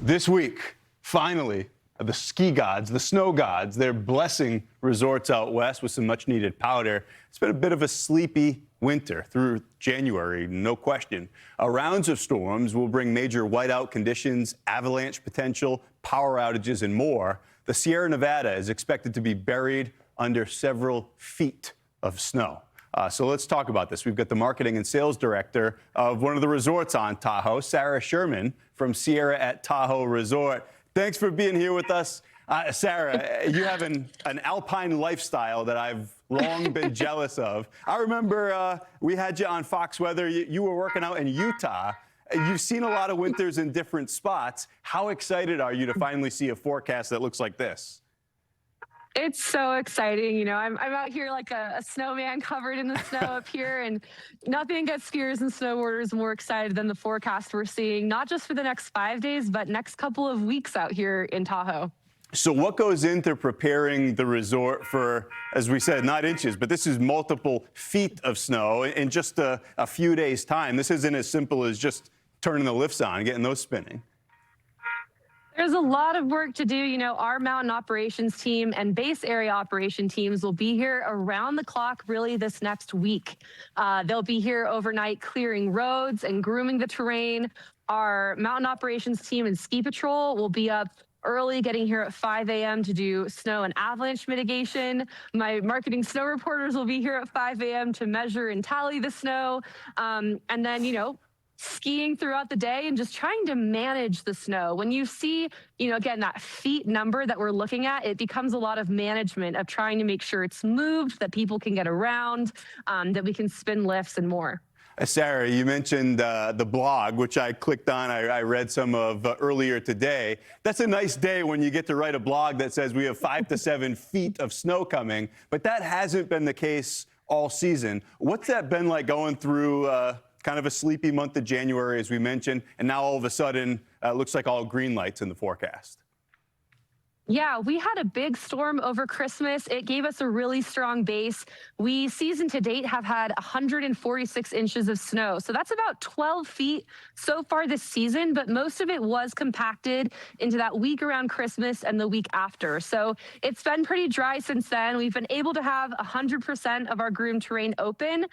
This week, finally, the ski gods, the snow gods, they're blessing resorts out west with some much-needed powder. It's been a bit of a sleepy winter through January, no question. Rounds of storms will bring major whiteout conditions, avalanche potential, power outages, and more. The Sierra Nevada is expected to be buried under several feet of snow. So let's talk about this. We've got the marketing and sales director of one of the resorts on Tahoe, Sarah Sherman from Sierra-at-Tahoe Resort. Thanks for being here with us. Sarah, you have an alpine lifestyle that I've long been jealous of. I remember we had you on Fox Weather. You were working out in Utah. You've seen a lot of winters in different spots. How excited are you to finally see a forecast that looks like this? It's so exciting. You know, I'm out here like a snowman covered in the snow up here, and nothing gets skiers and snowboarders more excited than the forecast we're seeing, not just for the next 5 days, but next couple of weeks out here in Tahoe. So what goes into preparing the resort for, as we said, not inches, but this is multiple feet of snow in just a few days' time? This isn't as simple as just turning the lifts on and getting those spinning. There's a lot of work to do. You know, our mountain operations team and base area operation teams will be here around the clock really this next week. They'll be here overnight clearing roads and grooming the terrain. Our mountain operations team and ski patrol will be up early, getting here at 5 a.m. to do snow and avalanche mitigation. My marketing snow reporters will be here at 5 a.m. to measure and tally the snow. And then, you know, skiing throughout the day and just trying to manage the snow. When you see, you know, again, that feet number that we're looking at, it becomes a lot of management of trying to make sure it's moved, that people can get around, that we can spin lifts and more. Sarah, you mentioned the blog, which I clicked on. I read some of earlier today. That's a nice day when you get to write a blog that says we have 5 to 7 feet of snow coming, but that hasn't been the case all season. What's that been like going through kind of a sleepy month of January, as we mentioned, and now all of a sudden, looks like all green lights in the forecast? Yeah, we had a big storm over Christmas. It gave us a really strong base. We, season to date, have had 146 inches of snow. So that's about 12 feet so far this season, but most of it was compacted into that week around Christmas and the week after. So it's been pretty dry since then. We've been able to have 100% of our groomed terrain open.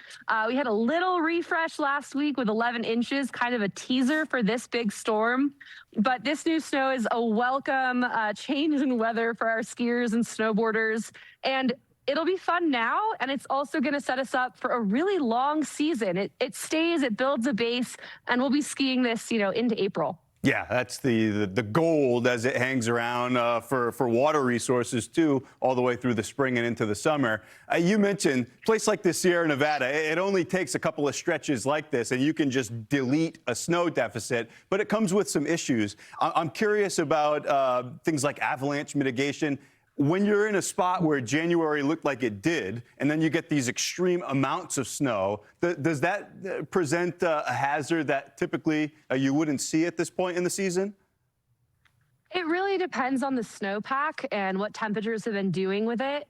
We had a little refresh last week with 11 inches, kind of a teaser for this big storm. But this new snow is a welcome change in weather for our skiers and snowboarders. And it'll be fun now, and it's also going to set us up for a really long season. It stays, it builds a base, and we'll be skiing this, you know, into April. Yeah, that's the gold as it hangs around for water resources, too, all the way through the spring and into the summer. You mentioned a place like the Sierra Nevada. It only takes a couple of stretches like this, and you can just delete a snow deficit, but it comes with some issues. I'm curious about things like avalanche mitigation. When you're in a spot where January looked like it did, and then you get these extreme amounts of snow, does that present a hazard that typically you wouldn't see at this point in the season? It really depends on the snowpack and what temperatures have been doing with it.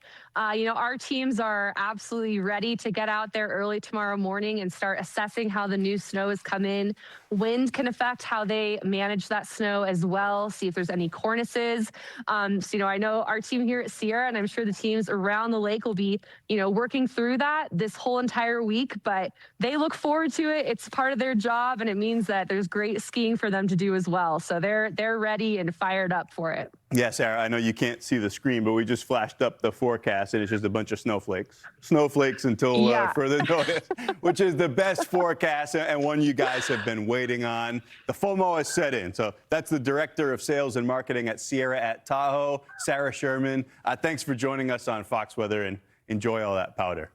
You know, our teams are absolutely ready to get out there early tomorrow morning and start assessing how the new snow has come in. Wind can affect how they manage that snow as well, see if there's any cornices. So, you know, I know our team here at Sierra, and I'm sure the teams around the lake will be, you know, working through that this whole entire week, but they look forward to it. It's part of their job, and it means that there's great skiing for them to do as well. So they're ready and fired up for it. Yeah, Sarah, I know you can't see the screen, but we just flashed up the forecast, and it's just a bunch of snowflakes. Snowflakes until further notice, which is the best forecast and one you guys have been waiting on. The FOMO has set in. So that's the Director of Sales and Marketing at Sierra-at-Tahoe, Sarah Sherman. Thanks for joining us on Fox Weather, and enjoy all that powder.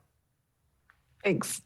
Thanks.